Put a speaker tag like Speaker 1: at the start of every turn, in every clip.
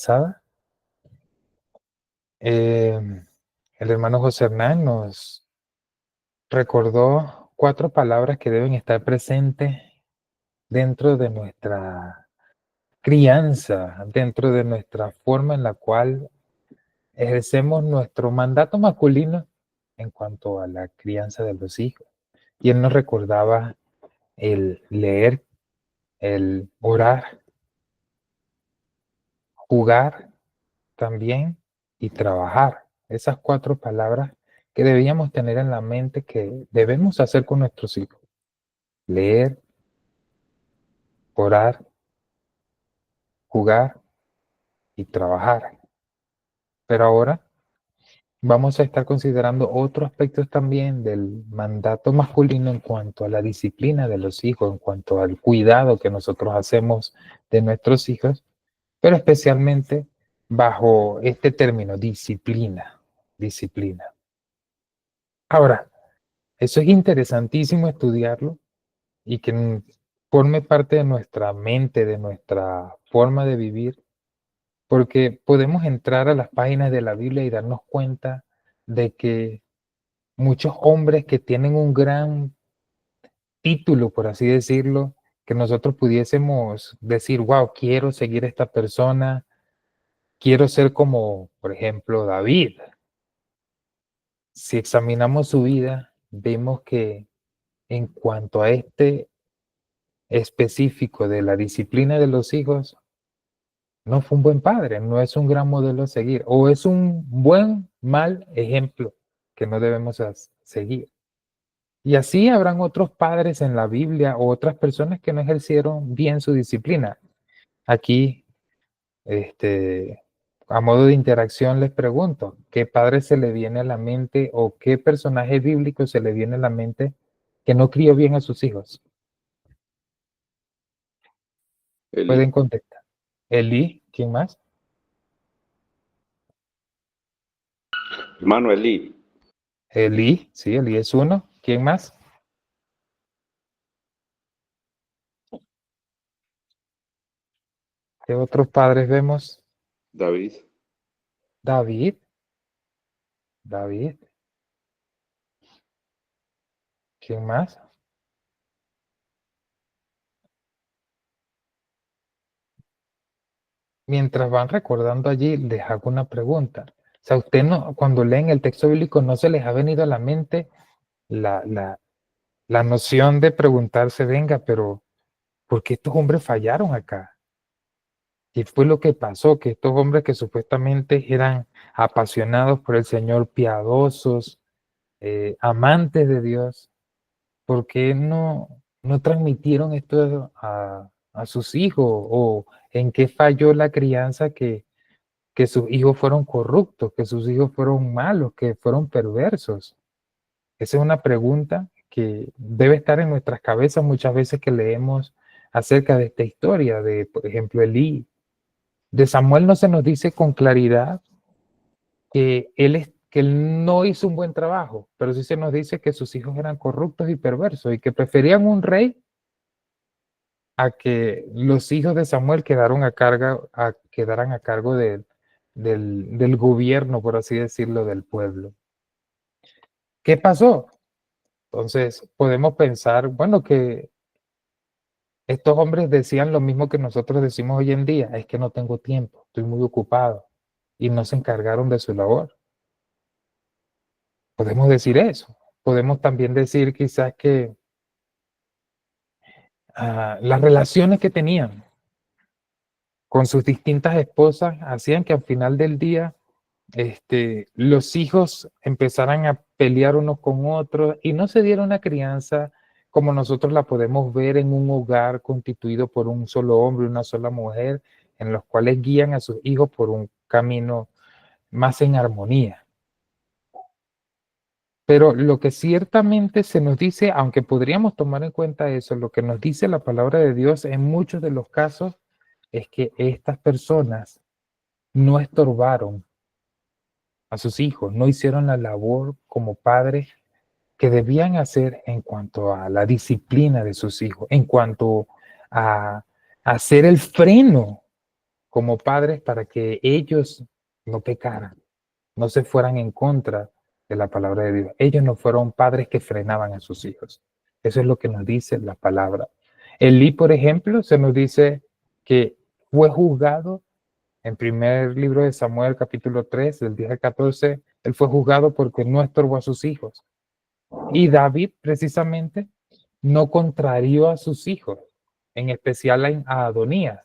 Speaker 1: Pasada, el hermano José Hernán nos recordó 4 palabras que deben estar presentes dentro de nuestra crianza, dentro de nuestra forma en la cual ejercemos nuestro mandato masculino en cuanto a la crianza de los hijos. Y él nos recordaba el leer, el orar, jugar también y trabajar. Esas 4 palabras que debíamos tener en la mente que debemos hacer con nuestros hijos. Leer, orar, jugar y trabajar. Pero ahora vamos a estar considerando otros aspectos también del mandato masculino en cuanto a la disciplina de los hijos, en cuanto al cuidado que nosotros hacemos de nuestros hijos, pero especialmente bajo este término, disciplina. Disciplina. Ahora, eso es interesantísimo estudiarlo y que forme parte de nuestra mente, de nuestra forma de vivir, porque podemos entrar a las páginas de la Biblia y darnos cuenta de que muchos hombres que tienen un gran título, por así decirlo, que nosotros pudiésemos decir, wow, quiero seguir a esta persona, quiero ser como, por ejemplo, David. Si examinamos su vida, vemos que en cuanto a este específico de la disciplina de los hijos, no fue un buen padre, no es un gran modelo a seguir, o es un mal ejemplo que no debemos seguir. Y así habrán otros padres en la Biblia o otras personas que no ejercieron bien su disciplina. Aquí, a modo de interacción, les pregunto, ¿qué padre se le viene a la mente o qué personaje bíblico se le viene a la mente que no crió bien a sus hijos? Pueden
Speaker 2: Elí.
Speaker 1: contestar. Elí, ¿quién más?
Speaker 2: Hermano Elí.
Speaker 1: Elí, sí, Elí es uno. ¿Quién más? ¿Qué otros padres vemos?
Speaker 2: David.
Speaker 1: David. David. ¿Quién más? Mientras van recordando allí, les hago una pregunta. O sea, usted no, cuando leen el texto bíblico, ¿no se les ha venido a la mente la, la, la noción de preguntarse, venga, pero ¿por qué estos hombres fallaron acá? ¿Qué fue lo que pasó? Que estos hombres que supuestamente eran apasionados por el Señor, piadosos, amantes de Dios, ¿por qué no transmitieron esto a sus hijos? ¿O en qué falló la crianza que sus hijos fueron corruptos, que sus hijos fueron malos, que fueron perversos? Esa es una pregunta que debe estar en nuestras cabezas muchas veces que leemos acerca de esta historia de, por ejemplo, Elí. De Samuel no se nos dice con claridad que él no hizo un buen trabajo, pero sí se nos dice que sus hijos eran corruptos y perversos y que preferían un rey a que los hijos de Samuel quedaran a cargo del gobierno, por así decirlo, del pueblo. ¿Qué pasó? Entonces, podemos pensar, bueno, que estos hombres decían lo mismo que nosotros decimos hoy en día, es que no tengo tiempo, estoy muy ocupado, y no se encargaron de su labor. Podemos decir eso. Podemos también decir quizás que las relaciones que tenían con sus distintas esposas hacían que al final del día los hijos empezaran a pelear unos con otros y no se diera una crianza como nosotros la podemos ver en un hogar constituido por un solo hombre y una sola mujer, en los cuales guían a sus hijos por un camino más en armonía. Pero lo que ciertamente se nos dice, aunque podríamos tomar en cuenta eso, lo que nos dice la palabra de Dios en muchos de los casos es que estas personas no estorbaron a sus hijos, no hicieron la labor como padres que debían hacer en cuanto a la disciplina de sus hijos, en cuanto a hacer el freno como padres para que ellos no pecaran, no se fueran en contra de la palabra de Dios. Ellos no fueron padres que frenaban a sus hijos. Eso es lo que nos dice la palabra. Elí, por ejemplo, se nos dice que fue juzgado en primer libro de Samuel, capítulo 3, del 10 al 14, él fue juzgado porque no estorbó a sus hijos. Y David, precisamente, no contrarió a sus hijos, en especial a Adonías.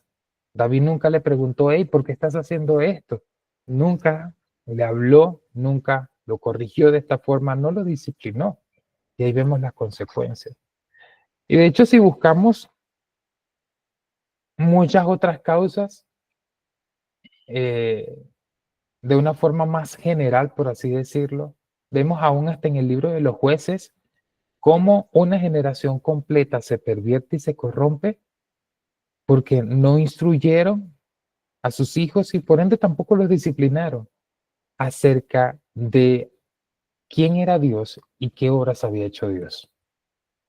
Speaker 1: David nunca le preguntó, hey, ¿por qué estás haciendo esto? Nunca le habló, nunca lo corrigió de esta forma, no lo disciplinó. Y ahí vemos las consecuencias. Y de hecho, si buscamos muchas otras causas, eh, de una forma más general, por así decirlo, vemos aún hasta en el libro de los jueces cómo una generación completa se pervierte y se corrompe porque no instruyeron a sus hijos y por ende tampoco los disciplinaron acerca de quién era Dios y qué obras había hecho Dios.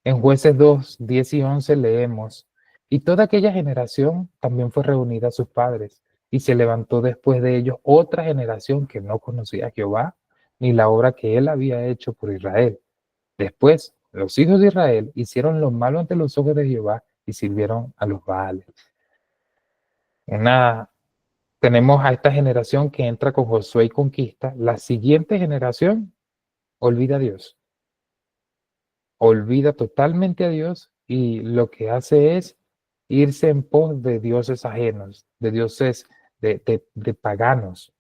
Speaker 1: En Jueces 2, 10 y 11 leemos, y toda aquella generación también fue reunida a sus padres, y se levantó después de ellos otra generación que no conocía a Jehová, ni la obra que él había hecho por Israel. Después, los hijos de Israel hicieron lo malo ante los ojos de Jehová y sirvieron a los Baales. Tenemos a esta generación que entra con Josué y conquista. La siguiente generación olvida a Dios, olvida totalmente a Dios y lo que hace es irse en pos de dioses ajenos, de dioses de paganos.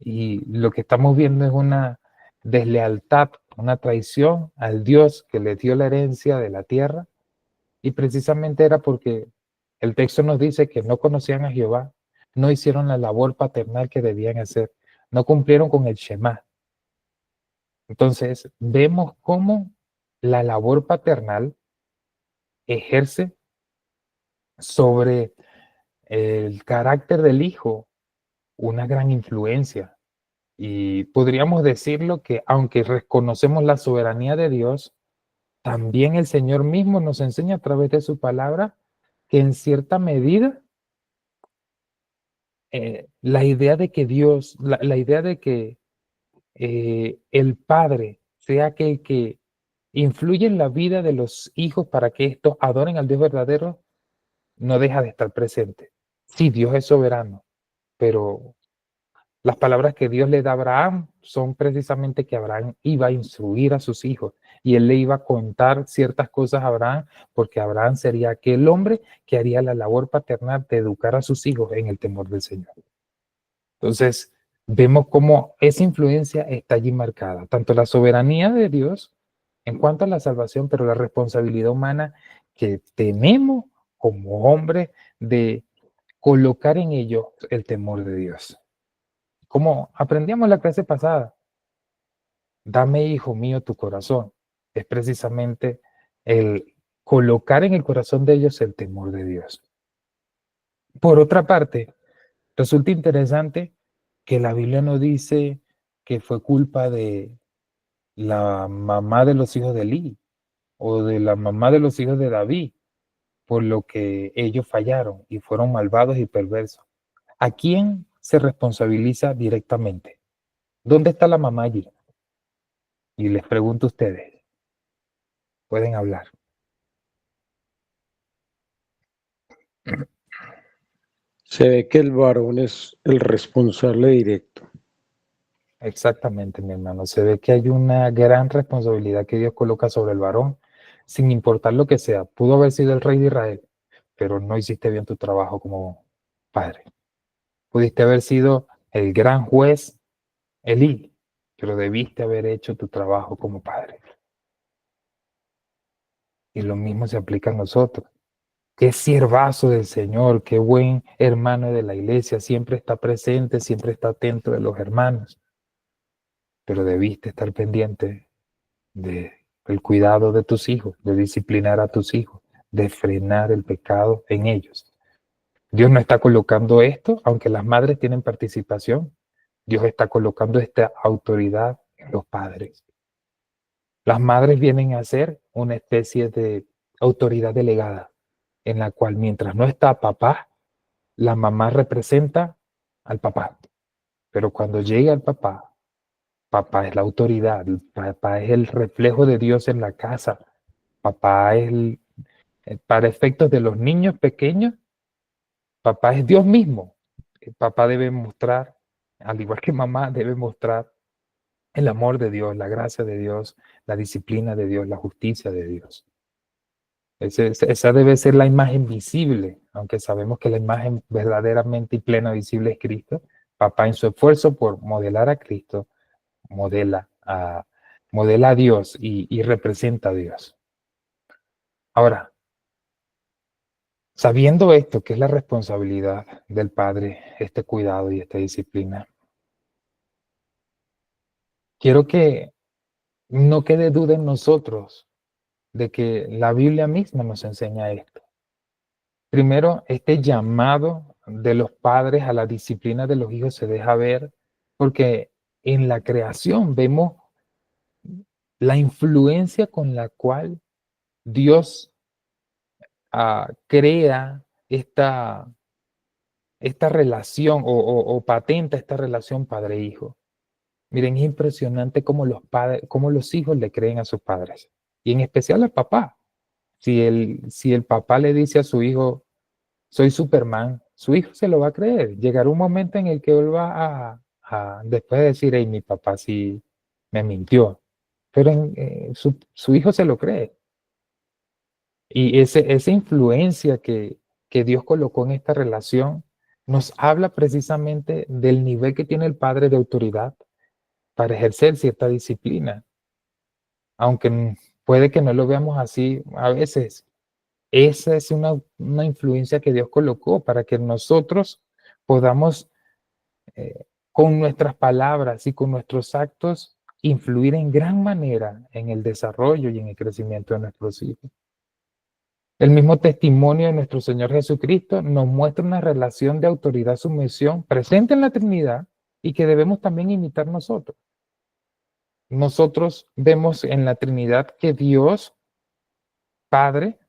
Speaker 1: Y lo que estamos viendo es una deslealtad, una traición al Dios que le dio la herencia de la tierra. Y precisamente era porque el texto nos dice que no conocían a Jehová, no hicieron la labor paternal que debían hacer, no cumplieron con el Shema. Entonces, vemos cómo la labor paternal ejerce sobre el carácter del hijo una gran influencia. Y podríamos decirlo que aunque reconocemos la soberanía de Dios, también el Señor mismo nos enseña a través de su palabra que en cierta medida la idea de que Dios, la idea de que el Padre sea aquel que influye en la vida de los hijos para que estos adoren al Dios verdadero, no deja de estar presente. Sí, Dios es soberano, pero las palabras que Dios le da a Abraham son precisamente que Abraham iba a instruir a sus hijos y él le iba a contar ciertas cosas a Abraham, porque Abraham sería aquel hombre que haría la labor paternal de educar a sus hijos en el temor del Señor. Entonces, vemos cómo esa influencia está allí marcada, tanto la soberanía de Dios en cuanto a la salvación, pero la responsabilidad humana que tenemos como hombres de colocar en ellos el temor de Dios. Como aprendíamos la clase pasada, dame, hijo mío, tu corazón. Es precisamente el colocar en el corazón de ellos el temor de Dios. Por otra parte, resulta interesante que la Biblia no dice que fue culpa de la mamá de los hijos de Elí o de la mamá de los hijos de David por lo que ellos fallaron y fueron malvados y perversos. ¿A quién se responsabiliza directamente? ¿Dónde está la mamá allí? Y les pregunto a ustedes, pueden hablar.
Speaker 2: Se ve que el varón es el responsable directo.
Speaker 1: Exactamente, mi hermano. Se ve que hay una gran responsabilidad que Dios coloca sobre el varón, sin importar lo que sea. Pudo haber sido el rey de Israel, pero no hiciste bien tu trabajo como padre. Pudiste haber sido el gran juez Elí, pero debiste haber hecho tu trabajo como padre. Y lo mismo se aplica a nosotros. Qué siervazo del Señor, qué buen hermano de la iglesia, siempre está presente, siempre está atento de los hermanos, pero debiste estar pendiente de el cuidado de tus hijos, de disciplinar a tus hijos, de frenar el pecado en ellos. Dios no está colocando esto, aunque las madres tienen participación, Dios está colocando esta autoridad en los padres. Las madres vienen a ser una especie de autoridad delegada, en la cual mientras no está papá, La mamá representa al papá, pero cuando llega el papá, papá es la autoridad, papá es el reflejo de Dios en la casa, papá es para efectos de los niños pequeños, papá es Dios mismo. El papá debe mostrar, al igual que mamá, debe mostrar el amor de Dios, la gracia de Dios, la disciplina de Dios, la justicia de Dios. Esa debe ser la imagen visible, aunque sabemos que la imagen verdaderamente y plena visible es Cristo. Papá en su esfuerzo por modelar a Cristo, modela a, modela a Dios y representa a Dios. Ahora, sabiendo esto, que es la responsabilidad del Padre, este cuidado y esta disciplina, quiero que no quede duda en nosotros de que la Biblia misma nos enseña esto. Primero, este llamado de los padres a la disciplina de los hijos se deja ver porque en la creación vemos la influencia con la cual Dios crea esta relación o patenta esta relación padre-hijo. Miren, es impresionante cómo los padres, cómo los hijos le creen a sus padres, y en especial al papá. Si el papá le dice a su hijo, soy Superman, su hijo se lo va a creer. Llegará un momento en el que él va después de decir, hey, mi papá sí me mintió, pero su hijo se lo cree. Y esa influencia que Dios colocó en esta relación nos habla precisamente del nivel que tiene el padre de autoridad para ejercer cierta disciplina. Aunque puede que no lo veamos así a veces, esa es una influencia que Dios colocó para que nosotros podamos, con nuestras palabras y con nuestros actos, influir en gran manera en el desarrollo y en el crecimiento de nuestros hijos. El mismo testimonio de nuestro Señor Jesucristo nos muestra una relación de autoridad-sumisión presente en la Trinidad y que debemos también imitar nosotros. Nosotros vemos en la Trinidad que Dios Padre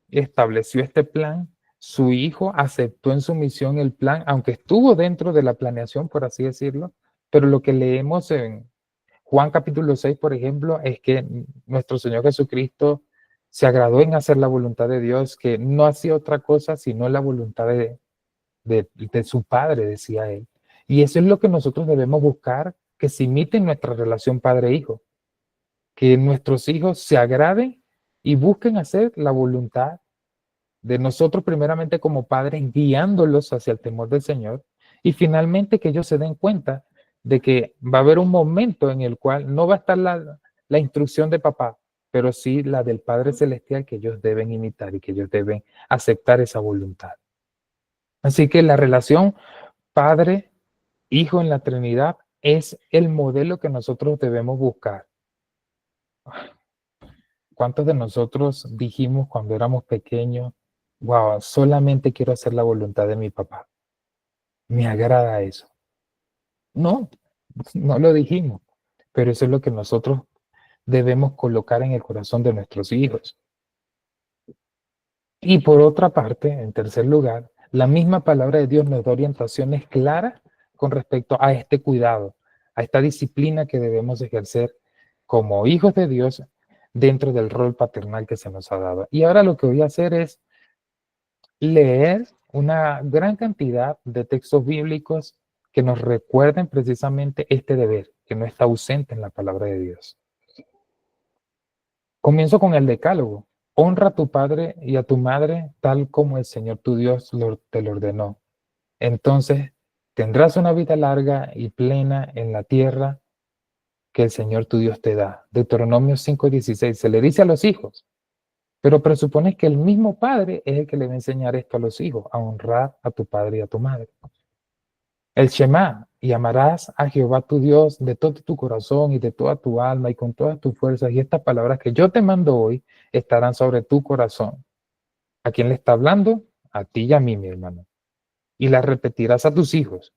Speaker 1: estableció este plan, su hijo aceptó en su misión el plan, aunque estuvo dentro de la planeación, por así decirlo, pero lo que leemos en Juan capítulo 6, por ejemplo, es que nuestro Señor Jesucristo se agradó en hacer la voluntad de Dios, que no hacía otra cosa sino la voluntad de su Padre, decía él. Y eso es lo que nosotros debemos buscar, que se imite en nuestra relación padre-hijo, que nuestros hijos se agraden y busquen hacer la voluntad de nosotros primeramente como padres, guiándolos hacia el temor del Señor, y finalmente que ellos se den cuenta de que va a haber un momento en el cual no va a estar la instrucción de papá, pero sí la del Padre Celestial que ellos deben imitar y que ellos deben aceptar esa voluntad. Así que la relación Padre-Hijo en la Trinidad es el modelo que nosotros debemos buscar. ¿Cuántos de nosotros dijimos cuando éramos pequeños, wow, solamente quiero hacer la voluntad de mi papá? Me agrada eso. No, no lo dijimos, pero eso es lo que nosotros debemos colocar en el corazón de nuestros hijos. Y por otra parte, en tercer lugar, la misma palabra de Dios nos da orientaciones claras con respecto a este cuidado, a esta disciplina que debemos ejercer como hijos de Dios dentro del rol paternal que se nos ha dado. Y ahora lo que voy a hacer es leer una gran cantidad de textos bíblicos que nos recuerden precisamente este deber, que no está ausente en la palabra de Dios. Comienzo con el decálogo. Honra a tu padre y a tu madre tal como el Señor tu Dios te lo ordenó. Entonces tendrás una vida larga y plena en la tierra que el Señor tu Dios te da. Deuteronomio 5:16 se le dice a los hijos, pero presupones que el mismo padre es el que le va a enseñar esto a los hijos, a honrar a tu padre y a tu madre. El Shema, y amarás a Jehová tu Dios de todo tu corazón y de toda tu alma y con todas tus fuerzas. Y estas palabras que yo te mando hoy estarán sobre tu corazón. ¿A quién le está hablando? A ti y a mí, mi hermano. Y las repetirás a tus hijos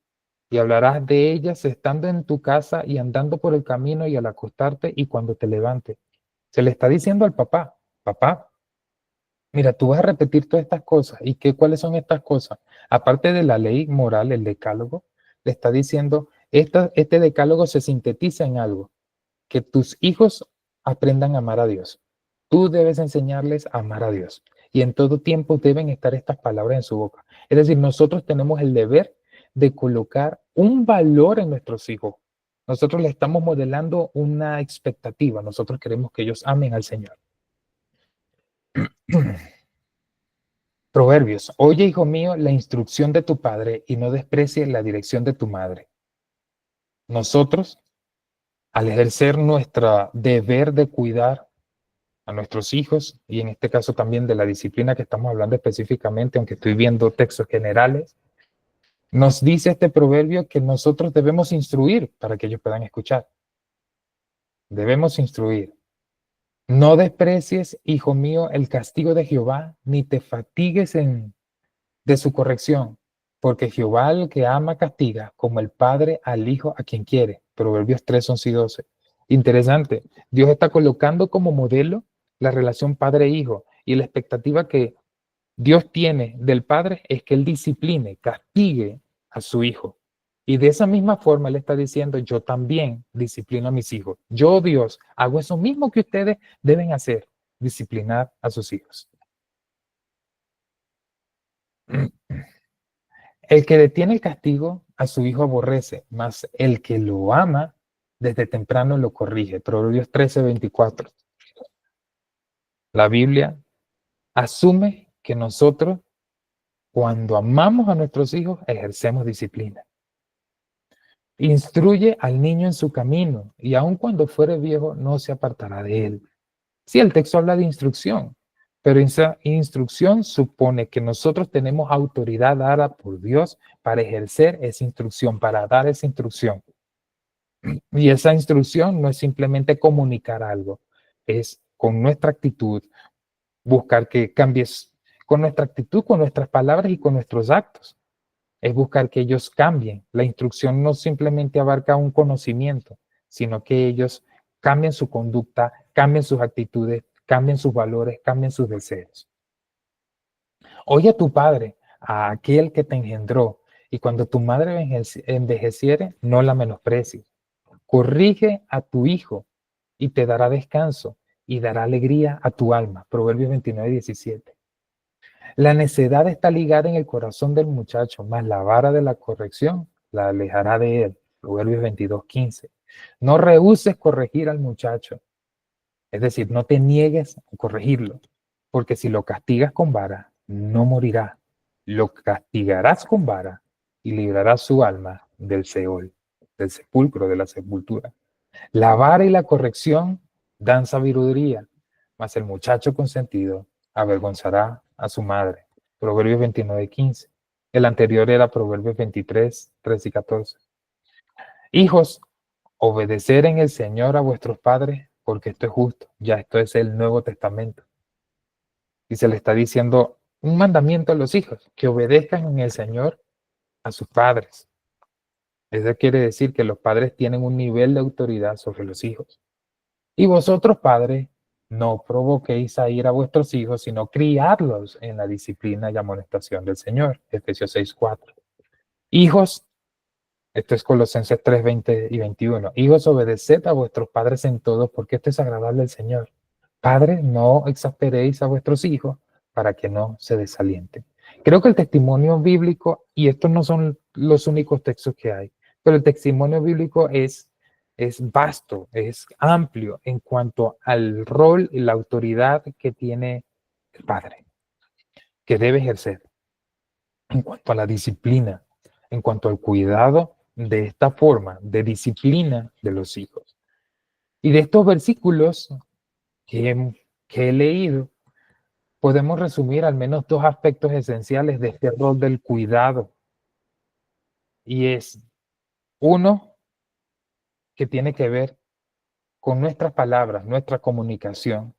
Speaker 1: y hablarás de ellas estando en tu casa y andando por el camino y al acostarte y cuando te levantes. Se le está diciendo al papá, papá, Mira, tú vas a repetir todas estas cosas. ¿Y cuáles son estas cosas? Aparte de la ley moral, el decálogo, le está diciendo, este decálogo se sintetiza en algo, que tus hijos aprendan a amar a Dios. Tú debes enseñarles a amar a Dios. Y en todo tiempo deben estar estas palabras en su boca. Es decir, nosotros tenemos el deber de colocar un valor en nuestros hijos. Nosotros le estamos modelando una expectativa. Nosotros queremos que ellos amen al Señor. Proverbios. Oye, hijo mío, la instrucción de tu padre y no desprecies la dirección de tu madre. Nosotros, al ejercer nuestro deber de cuidar a nuestros hijos, y en este caso también de la disciplina que estamos hablando específicamente, aunque estoy viendo textos generales, nos dice este proverbio que nosotros debemos instruir para que ellos puedan escuchar. Debemos instruir. No desprecies, hijo mío, el castigo de Jehová, ni te fatigues de su corrección, porque Jehová al que ama castiga, como el padre al hijo a quien quiere. Proverbios 3, 11 y 12. Interesante. Dios está colocando como modelo la relación padre-hijo y la expectativa que Dios tiene del padre es que él discipline, castigue a su hijo. Y de esa misma forma él está diciendo, yo también disciplino a mis hijos. Yo, Dios, hago eso mismo que ustedes deben hacer, disciplinar a sus hijos. El que detiene el castigo a su hijo aborrece, mas el que lo ama desde temprano lo corrige. Proverbios 13, 24. La Biblia asume que nosotros, cuando amamos a nuestros hijos, ejercemos disciplina. Instruye al niño en su camino, y aun cuando fuere viejo, no se apartará de él. Sí, el texto habla de instrucción, pero esa instrucción supone que nosotros tenemos autoridad dada por Dios para ejercer esa instrucción, para dar esa instrucción. Y esa instrucción no es simplemente comunicar algo, es con nuestra actitud, buscar que cambies con nuestra actitud, con nuestras palabras y con nuestros actos. Es buscar que ellos cambien. La instrucción no simplemente abarca un conocimiento, sino que ellos cambien su conducta, cambien sus actitudes, cambien sus valores, cambien sus deseos. Oye a tu padre, a aquel que te engendró, y cuando tu madre envejeciere, no la menosprecies. Corrige a tu hijo y te dará descanso y dará alegría a tu alma. Proverbios 29, 17. La necedad está ligada en el corazón del muchacho, mas la vara de la corrección la alejará de él. Proverbios 22, 15. No rehúses corregir al muchacho, es decir, no te niegues a corregirlo, porque si lo castigas con vara, no morirá. Lo castigarás con vara y librarás su alma del Seol, del sepulcro, de la sepultura. La vara y la corrección dan sabiduría, mas el muchacho consentido avergonzará a su madre. Proverbios 29, 15. El anterior era Proverbios 23, 13 y 14. Hijos, obedecer en el Señor a vuestros padres, porque esto es justo. Ya esto es el Nuevo Testamento. Y se le está diciendo un mandamiento a los hijos, que obedezcan en el Señor a sus padres. Eso quiere decir que los padres tienen un nivel de autoridad sobre los hijos. Y vosotros, padres, no provoquéis a ir a vuestros hijos, sino criarlos en la disciplina y amonestación del Señor. Efesios 6, 4. Hijos, esto es Colosenses 3, 20 y 21. Hijos, obedeced a vuestros padres en todo, porque esto es agradable al Señor. Padres, no exasperéis a vuestros hijos para que no se desalienten. Creo que el testimonio bíblico, y estos no son los únicos textos que hay, pero el testimonio bíblico es vasto, es amplio en cuanto al rol y la autoridad que tiene el padre, que debe ejercer, en cuanto a la disciplina, en cuanto al cuidado de esta forma de disciplina de los hijos. Y de estos versículos que he leído, podemos resumir al menos dos aspectos esenciales de este rol del cuidado. Y es uno que tiene que ver con nuestras palabras, nuestra comunicación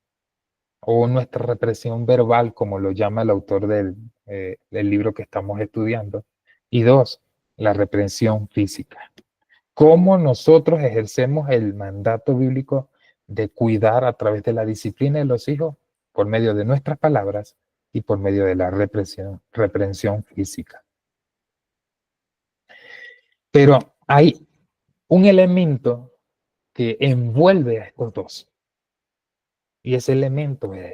Speaker 1: o nuestra represión verbal, como lo llama el autor del libro que estamos estudiando. Y dos, la represión física. Cómo nosotros ejercemos el mandato bíblico de cuidar a través de la disciplina de los hijos por medio de nuestras palabras y por medio de la reprensión física. Pero hay un elemento que envuelve a estos dos, y ese elemento es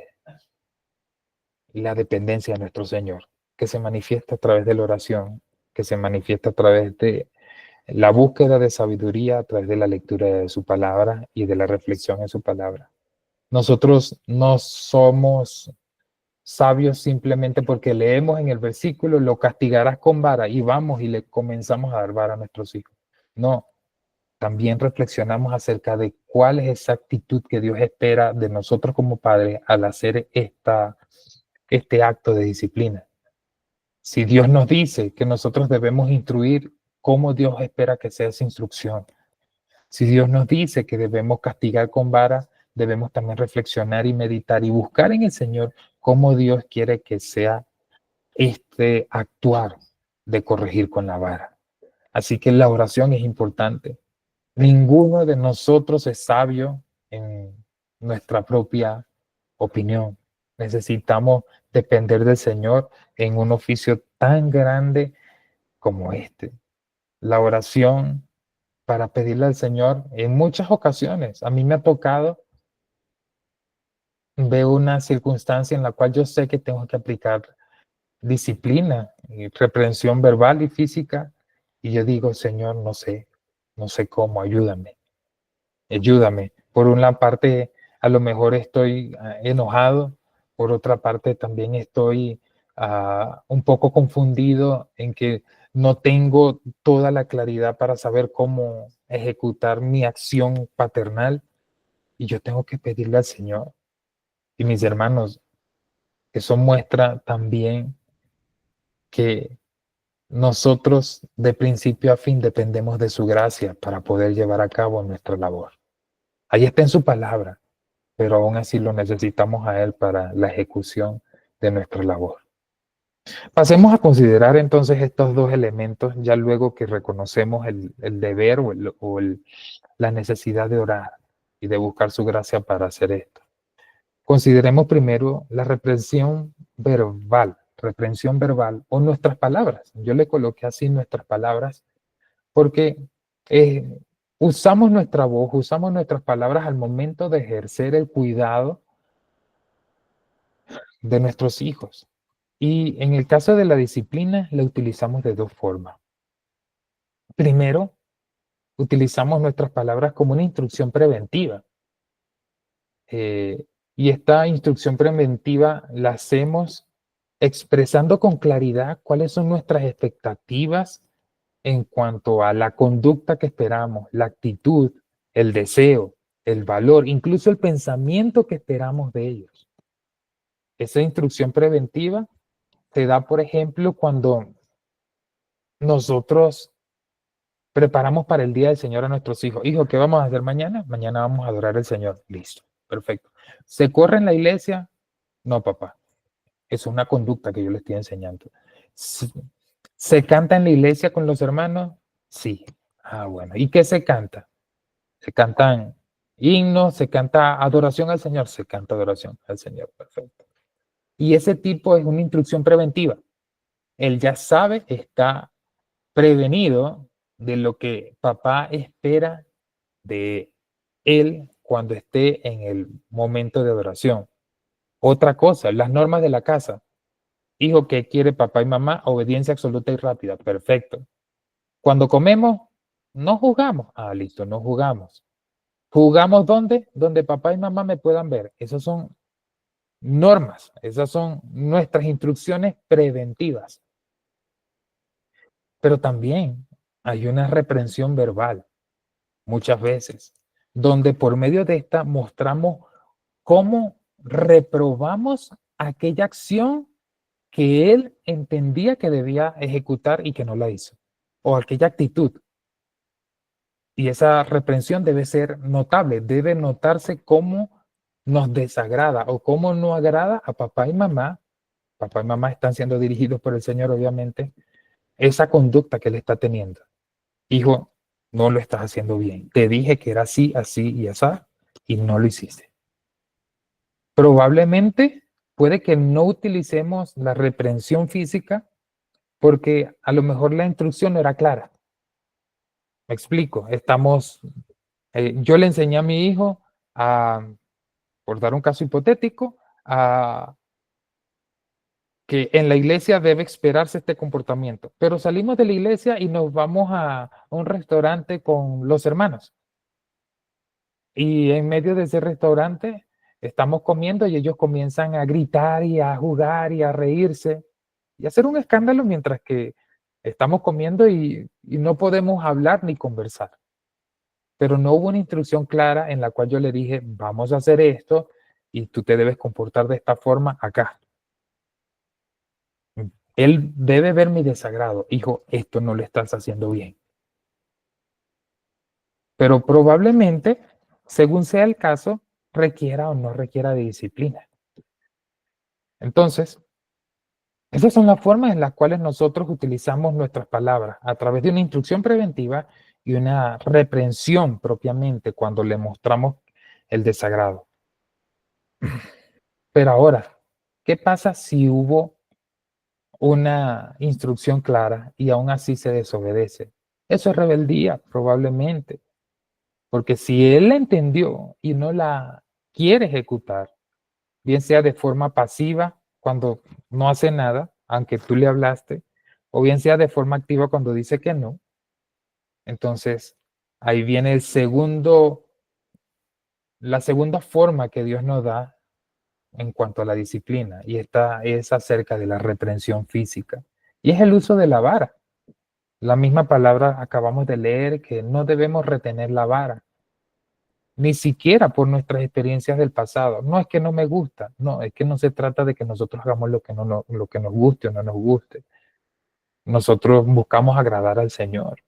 Speaker 1: la dependencia de nuestro Señor, que se manifiesta a través de la oración, que se manifiesta a través de la búsqueda de sabiduría, a través de la lectura de su palabra y de la reflexión en su palabra. Nosotros no somos sabios simplemente porque leemos en el versículo, lo castigarás con vara, y vamos y le comenzamos a dar vara a nuestros hijos. No, también reflexionamos acerca de cuál es esa actitud que Dios espera de nosotros como padres al hacer este acto de disciplina. Si Dios nos dice que nosotros debemos instruir, ¿cómo Dios espera que sea esa instrucción? Si Dios nos dice que debemos castigar con vara, debemos también reflexionar y meditar y buscar en el Señor cómo Dios quiere que sea este actuar de corregir con la vara. Así que la oración es importante. Ninguno de nosotros es sabio en nuestra propia opinión. Necesitamos depender del Señor en un oficio tan grande como este. La oración para pedirle al Señor en muchas ocasiones. A mí me ha tocado ver una circunstancia en la cual yo sé que tengo que aplicar disciplina, y reprensión verbal y física, y yo digo, Señor, no sé cómo, ayúdame. Por una parte, a lo mejor estoy enojado, por otra parte también estoy un poco confundido en que no tengo toda la claridad para saber cómo ejecutar mi acción paternal, y yo tengo que pedirle al Señor. Y mis hermanos, eso muestra también que nosotros de principio a fin dependemos de su gracia para poder llevar a cabo nuestra labor. Ahí está en su palabra, pero aún así lo necesitamos a Él para la ejecución de nuestra labor. Pasemos a considerar entonces estos dos elementos, ya luego que reconocemos el deber o la necesidad de orar y de buscar su gracia para hacer esto. Consideremos primero la reprensión verbal o nuestras palabras. Yo le coloqué así nuestras palabras porque usamos nuestra voz, usamos nuestras palabras al momento de ejercer el cuidado de nuestros hijos. Y en el caso de la disciplina, la utilizamos de dos formas. Primero, utilizamos nuestras palabras como una instrucción preventiva. Y esta instrucción preventiva la hacemos expresando con claridad cuáles son nuestras expectativas en cuanto a la conducta que esperamos, la actitud, el deseo, el valor, incluso el pensamiento que esperamos de ellos. Esa instrucción preventiva se da, por ejemplo, cuando nosotros preparamos para el día del Señor a nuestros hijos. Hijo, ¿qué vamos a hacer mañana? Mañana vamos a adorar al Señor. Listo, perfecto. ¿Se corre en la iglesia? No, papá. Es una conducta que yo les estoy enseñando. ¿Se canta en la iglesia con los hermanos? Sí. Ah, bueno. ¿Y qué se canta? Se cantan himnos, se canta adoración al Señor, se canta adoración al Señor. Perfecto. Y ese tipo es una instrucción preventiva. Él ya sabe, está prevenido de lo que papá espera de él cuando esté en el momento de adoración. Otra cosa, las normas de la casa. Hijo, ¿qué quiere papá y mamá? Obediencia absoluta y rápida. Perfecto. Cuando comemos, no jugamos. Ah, listo, no jugamos. ¿Jugamos dónde? Donde papá y mamá me puedan ver. Esas son normas. Esas son nuestras instrucciones preventivas. Pero también hay una reprensión verbal, muchas veces, donde por medio de esta mostramos cómo reprobamos aquella acción que él entendía que debía ejecutar y que no la hizo, o aquella actitud. Y esa reprensión debe ser notable, debe notarse cómo nos desagrada o cómo no agrada a papá y mamá. Papá y mamá están siendo dirigidos por el Señor, obviamente, esa conducta que él está teniendo. Hijo, no lo estás haciendo bien. Te dije que era así, así y así, y no lo hiciste. Probablemente puede que no utilicemos la reprensión física porque a lo mejor la instrucción no era clara. Me explico, yo le enseñé a mi hijo por dar un caso hipotético, que en la iglesia debe esperarse este comportamiento, pero salimos de la iglesia y nos vamos a un restaurante con los hermanos. Y en medio de ese restaurante estamos comiendo y ellos comienzan a gritar y a jugar y a reírse y a hacer un escándalo mientras que estamos comiendo y no podemos hablar ni conversar. Pero no hubo una instrucción clara en la cual yo le dije, vamos a hacer esto y tú te debes comportar de esta forma acá. Él debe ver mi desagrado. Hijo, esto no lo estás haciendo bien. Pero probablemente, según sea el caso, requiera o no requiera de disciplina. Entonces, esas son las formas en las cuales nosotros utilizamos nuestras palabras, a través de una instrucción preventiva y una reprensión propiamente cuando le mostramos el desagrado. Pero ahora, ¿qué pasa si hubo una instrucción clara y aún así se desobedece? Eso es rebeldía, probablemente. Porque si él la entendió y no la quiere ejecutar, bien sea de forma pasiva cuando no hace nada, aunque tú le hablaste, o bien sea de forma activa cuando dice que no, entonces ahí viene la segunda forma que Dios nos da en cuanto a la disciplina, y esta es acerca de la reprensión física, y es el uso de la vara. La misma palabra acabamos de leer que no debemos retener la vara, ni siquiera por nuestras experiencias del pasado. No es que no me gusta, no, es que no se trata de que nosotros hagamos lo que nos guste o no nos guste. Nosotros buscamos agradar al Señor.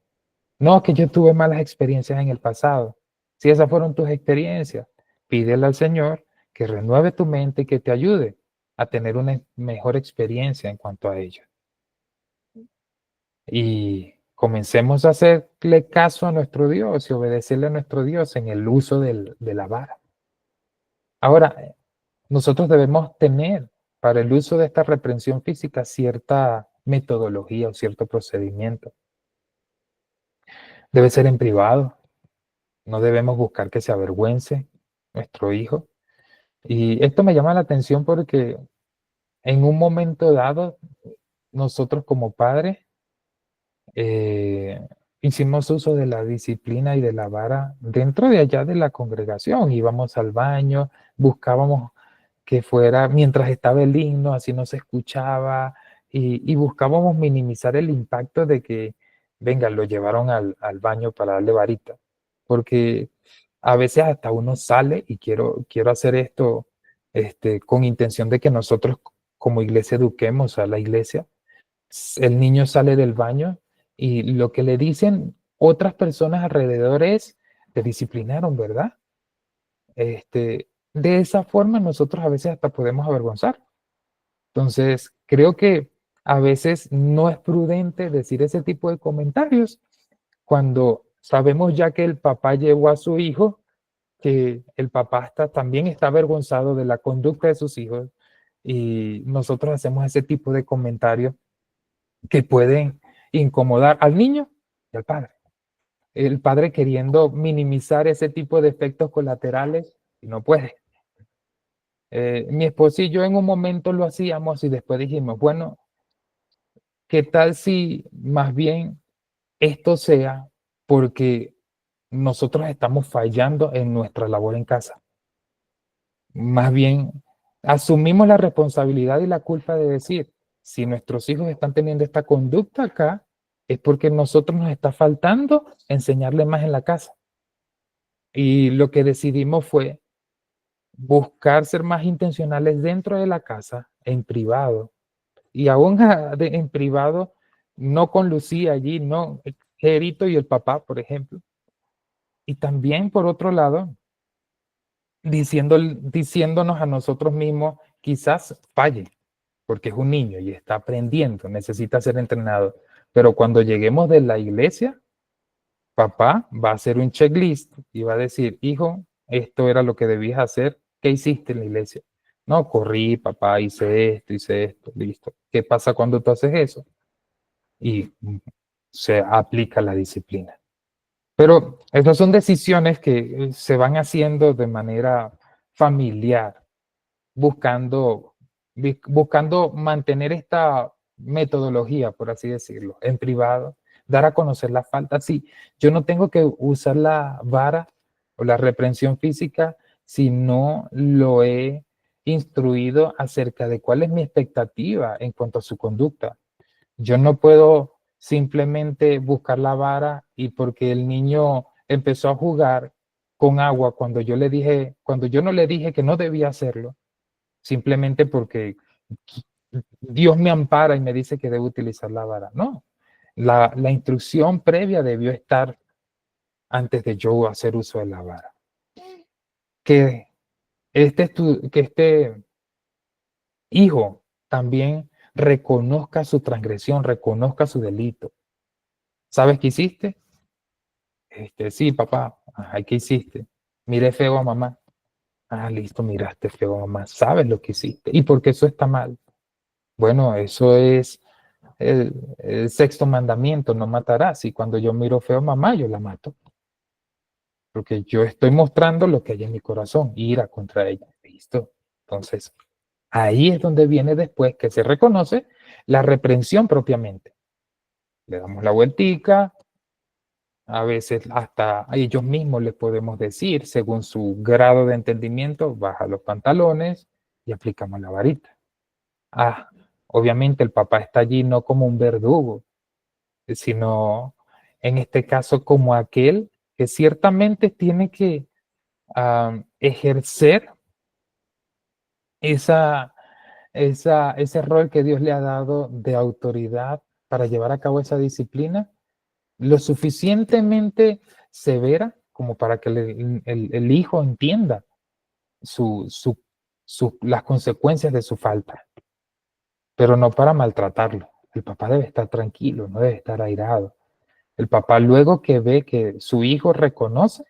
Speaker 1: No, que yo tuve malas experiencias en el pasado. Si esas fueron tus experiencias, pídele al Señor que renueve tu mente y que te ayude a tener una mejor experiencia en cuanto a ello. Y comencemos a hacerle caso a nuestro Dios y obedecerle a nuestro Dios en el uso de la vara. Ahora, nosotros debemos tener para el uso de esta reprensión física cierta metodología o cierto procedimiento. Debe ser en privado. No debemos buscar que se avergüence nuestro hijo. Y esto me llama la atención porque en un momento dado, nosotros como padres hicimos uso de la disciplina y de la vara dentro de allá de la congregación. Íbamos al baño, buscábamos que fuera mientras estaba el himno, así no se escuchaba, y buscábamos minimizar el impacto de que, venga, lo llevaron al baño para darle varita, porque a veces hasta uno sale y quiero hacer esto con intención de que nosotros como iglesia eduquemos a la iglesia. El niño sale del baño y lo que le dicen otras personas alrededor es, te disciplinaron, ¿verdad? De esa forma nosotros a veces hasta podemos avergonzar. Entonces, creo que a veces no es prudente decir ese tipo de comentarios cuando sabemos ya que el papá llevó a su hijo, que el papá también está avergonzado de la conducta de sus hijos, y nosotros hacemos ese tipo de comentarios que pueden incomodar al niño y al padre. El padre queriendo minimizar ese tipo de efectos colaterales y no puede. Mi esposo y yo en un momento lo hacíamos y después dijimos, bueno, ¿qué tal si más bien esto sea porque nosotros estamos fallando en nuestra labor en casa? Más bien asumimos la responsabilidad y la culpa de decir, si nuestros hijos están teniendo esta conducta acá, es porque nosotros nos está faltando enseñarle más en la casa. Y lo que decidimos fue buscar ser más intencionales dentro de la casa, en privado. Y aún en privado, no con Lucía allí, no, Jerito y el papá, por ejemplo. Y también, por otro lado, diciéndonos a nosotros mismos, quizás falle, porque es un niño y está aprendiendo, necesita ser entrenado. Pero cuando lleguemos de la iglesia, papá va a hacer un checklist y va a decir, hijo, esto era lo que debías hacer, ¿qué hiciste en la iglesia? No, corrí, papá, hice esto, listo. ¿Qué pasa cuando tú haces eso? Y se aplica la disciplina. Pero esas son decisiones que se van haciendo de manera familiar, buscando, buscando mantener esta metodología, por así decirlo, en privado, dar a conocer la falta. Sí, yo no tengo que usar la vara o la reprensión física si no lo he instruido acerca de cuál es mi expectativa en cuanto a su conducta. Yo no puedo simplemente buscar la vara y porque el niño empezó a jugar con agua cuando yo le dije, cuando yo no le dije que no debía hacerlo, simplemente porque Dios me ampara y me dice que debo utilizar la vara. No, la instrucción previa debió estar antes de yo hacer uso de la vara. Que que este hijo también reconozca su transgresión, reconozca su delito. ¿Sabes qué hiciste? Sí, papá. Ajá, ¿qué hiciste? Miré feo a mamá. Ah, listo, miraste feo a mamá. Sabes lo que hiciste. ¿Y por qué eso está mal? Bueno, eso es el sexto mandamiento, no matarás. Y cuando yo miro feo a mamá, yo la mato. Porque yo estoy mostrando lo que hay en mi corazón, ira contra ella. Listo. Entonces, ahí es donde viene después que se reconoce la reprensión propiamente. Le damos la vueltica, a veces hasta a ellos mismos les podemos decir, según su grado de entendimiento, baja los pantalones y aplicamos la varita. Ah, obviamente el papá está allí no como un verdugo, sino en este caso como aquel que ciertamente tiene que ejercer esa, ese rol que Dios le ha dado de autoridad para llevar a cabo esa disciplina lo suficientemente severa como para que el hijo entienda las consecuencias de su falta, pero no para maltratarlo. El papá debe estar tranquilo, no debe estar airado. El papá luego que ve que su hijo reconoce,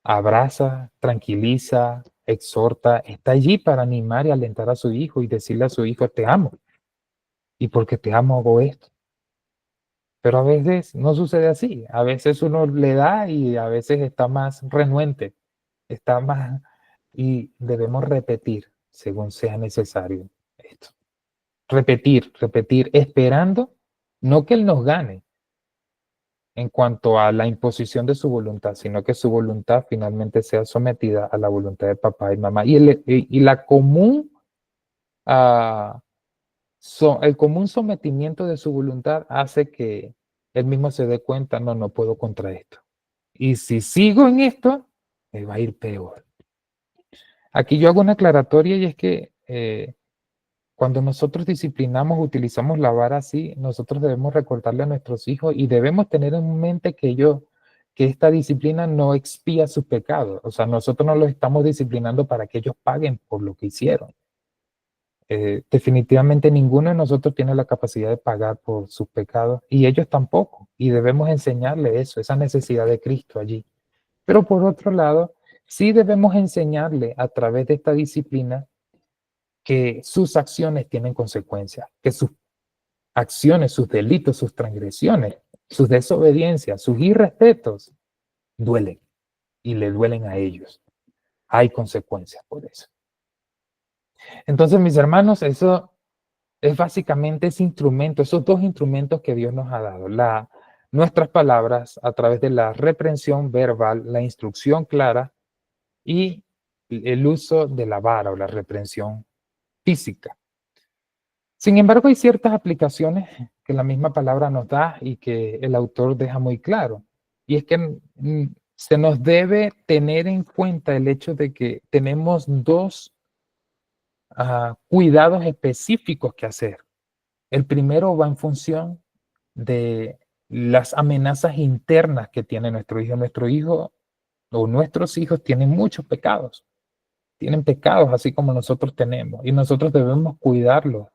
Speaker 1: abraza, tranquiliza, exhorta, está allí para animar y alentar a su hijo y decirle a su hijo, te amo. Y porque te amo hago esto. Pero a veces no sucede así. A veces uno le da y a veces está más renuente, está más y debemos repetir según sea necesario esto. Repetir, repetir, esperando no que Él nos gane en cuanto a la imposición de su voluntad, sino que su voluntad finalmente sea sometida a la voluntad de papá y mamá. Y la común, uh, el común sometimiento de su voluntad hace que él mismo se dé cuenta, no, no puedo contra esto. Y si sigo en esto, me va a ir peor. Aquí yo hago una aclaratoria y es que cuando nosotros disciplinamos, utilizamos la vara así, nosotros debemos recordarle a nuestros hijos y debemos tener en mente que esta disciplina no expía sus pecados. O sea, nosotros no los estamos disciplinando para que ellos paguen por lo que hicieron. Definitivamente ninguno de nosotros tiene la capacidad de pagar por sus pecados y ellos tampoco. Y debemos enseñarle eso, esa necesidad de Cristo allí. Pero por otro lado, sí debemos enseñarle a través de esta disciplina que sus acciones tienen consecuencias, que sus acciones, sus delitos, sus transgresiones, sus desobediencias, sus irrespetos duelen y le duelen a ellos. Hay consecuencias por eso. Entonces, mis hermanos, eso es básicamente ese instrumento, esos dos instrumentos que Dios nos ha dado. Nuestras palabras a través de la reprensión verbal, la instrucción clara y el uso de la vara o la reprensión física. Sin embargo, hay ciertas aplicaciones que la misma palabra nos da y que el autor deja muy claro. Y es que se nos debe tener en cuenta el hecho de que tenemos dos cuidados específicos que hacer. El primero va en función de las amenazas internas que tiene nuestro hijo. Nuestro hijo o nuestros hijos tienen muchos pecados. Tienen pecados así como nosotros tenemos. Y nosotros debemos cuidarlos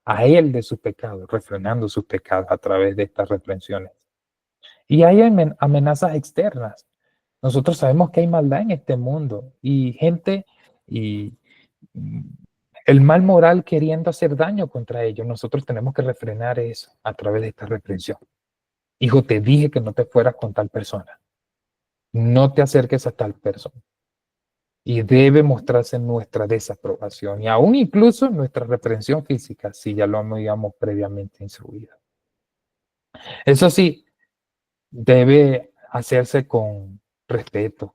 Speaker 1: a él de sus pecados, refrenando sus pecados a través de estas reprensiones. Y hay amenazas externas. Nosotros sabemos que hay maldad en este mundo y gente y El mal moral queriendo hacer daño contra ellos. Nosotros tenemos que refrenar eso a través de esta reprensión. Hijo, te dije que no te fueras con tal persona. No te acerques a tal persona. Y debe mostrarse nuestra desaprobación y aún incluso nuestra reprensión física, si ya lo habíamos previamente instruido. Eso sí, debe hacerse con respeto,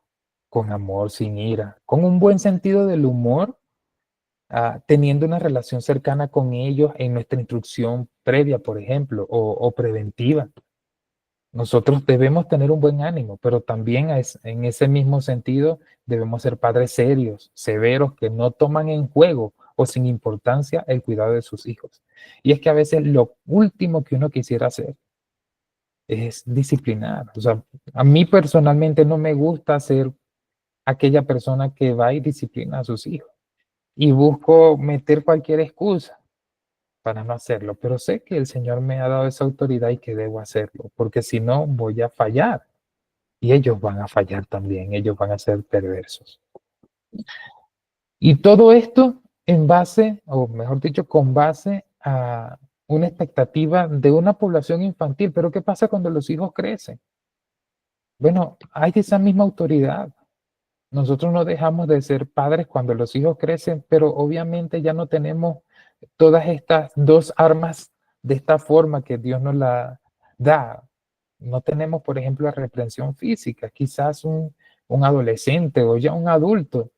Speaker 1: con amor, sin ira, con un buen sentido del humor, teniendo una relación cercana con ellos en nuestra instrucción previa, por ejemplo, o preventiva. Nosotros debemos tener un buen ánimo, pero también en ese mismo sentido debemos ser padres serios, severos, que no toman en juego o sin importancia el cuidado de sus hijos. Y es que a veces lo último que uno quisiera hacer es disciplinar. O sea, a mí personalmente no me gusta ser aquella persona que va y disciplina a sus hijos. Y busco meter cualquier excusa para no hacerlo, pero sé que el Señor me ha dado esa autoridad y que debo hacerlo, porque si no voy a fallar y ellos van a fallar también, ellos van a ser perversos. Y todo esto en base, o mejor dicho, con base a una expectativa de una población infantil. Pero ¿qué pasa cuando los hijos crecen? Bueno, hay esa misma autoridad. Nosotros no dejamos de ser padres cuando los hijos crecen, pero obviamente ya no tenemos todas estas dos armas de esta forma que Dios nos la da. No tenemos, por ejemplo, la reprensión física, quizás un adolescente o ya un adulto,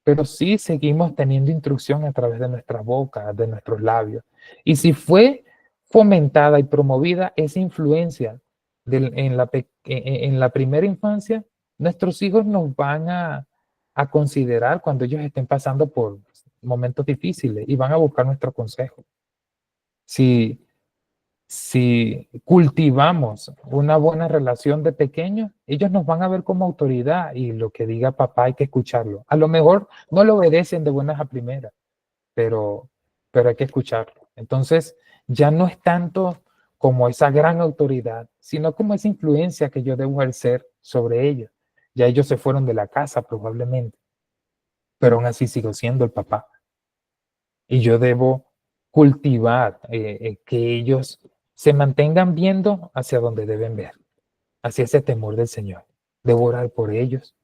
Speaker 1: pero sí seguimos teniendo instrucción a través de nuestras bocas, de nuestros labios. Y si fue fomentada y promovida esa influencia en la primera infancia, nuestros hijos nos van a considerar cuando ellos estén pasando por momentos difíciles y van a buscar nuestro consejo. Si, si cultivamos una buena relación de pequeños, ellos nos van a ver como autoridad y lo que diga papá hay que escucharlo. A lo mejor no lo obedecen de buenas a primeras, pero, pero hay que escucharlo. Entonces, ya no es tanto como esa gran autoridad, sino como esa influencia que yo debo ejercer sobre ellos. Ya ellos se fueron de la casa probablemente, pero aún así sigo siendo el papá. Y yo debo cultivar que ellos se mantengan viendo hacia donde deben ver, hacia ese temor del Señor. Debo orar por ellos,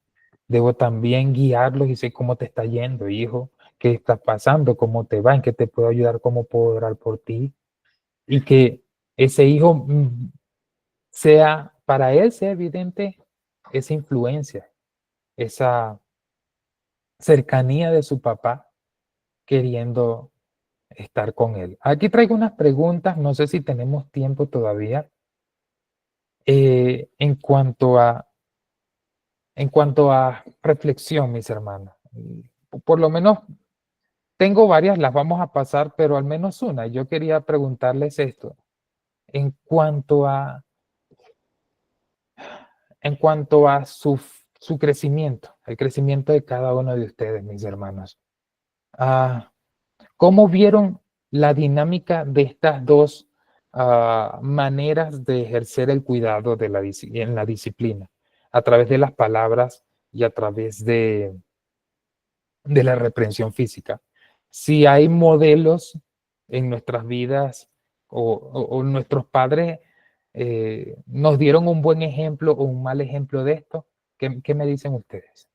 Speaker 1: debo también guiarlos y sé cómo te está yendo, hijo, qué está pasando, cómo te va, en qué te puedo ayudar, cómo puedo orar por ti. Y que ese hijo para él sea evidente esa influencia, esa cercanía de su papá queriendo estar con él. Aquí traigo unas preguntas, no sé si tenemos tiempo todavía, en cuanto a reflexión, mis hermanos. Por lo menos tengo varias, las vamos a pasar, pero al menos una. Yo quería preguntarles esto. En cuanto a, su crecimiento, el crecimiento de cada uno de ustedes, mis hermanos. ¿Cómo vieron la dinámica de estas dos maneras de ejercer el cuidado en la disciplina? A través de las palabras y a través de la reprensión física. Si hay modelos en nuestras vidas o nuestros padres nos dieron un buen ejemplo o un mal ejemplo de esto, ¿qué me dicen ustedes?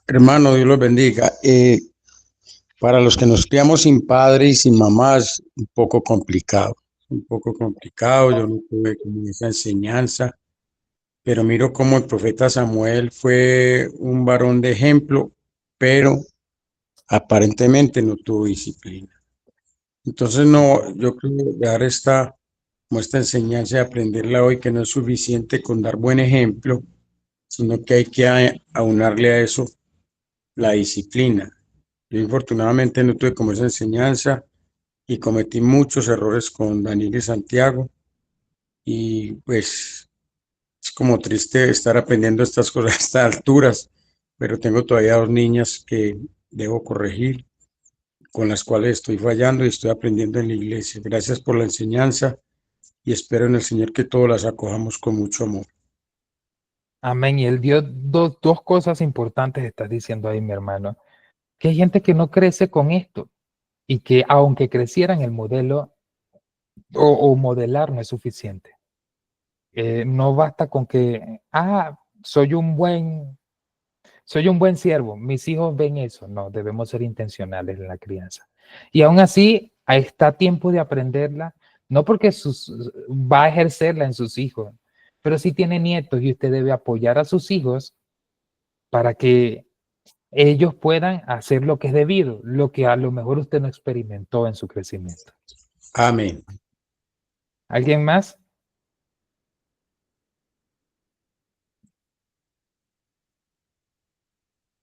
Speaker 2: Hermano, Dios los bendiga. Para los que nos criamos sin padre y sin mamá es un poco complicado. Un poco complicado. Yo no tuve como esa enseñanza, pero miro cómo el profeta Samuel fue un varón de ejemplo, pero aparentemente no tuvo disciplina. Entonces, no, yo creo dejar como esta enseñanza y aprenderla hoy, que no es suficiente con dar buen ejemplo, sino que hay que aunarle a eso la disciplina. Yo infortunadamente no tuve como esa enseñanza y cometí muchos errores con Daniel y Santiago y pues es como triste estar aprendiendo estas cosas a estas alturas, pero tengo todavía dos niñas que debo corregir, con las cuales estoy fallando y estoy aprendiendo en la iglesia. Gracias por la enseñanza y espero en el Señor que todos las acojamos con mucho amor.
Speaker 1: Amén. Y él dio dos cosas importantes, estás diciendo ahí, mi hermano. Que hay gente que no crece con esto y que aunque crecieran el modelo o modelar no es suficiente. No basta con que, soy un buen siervo, mis hijos ven eso. No, debemos ser intencionales en la crianza. Y aún así, está tiempo de aprenderla, no porque va a ejercerla en sus hijos, pero si tiene nietos y usted debe apoyar a sus hijos para que ellos puedan hacer lo que es debido, lo que a lo mejor usted no experimentó en su crecimiento.
Speaker 2: Amén.
Speaker 1: ¿Alguien más?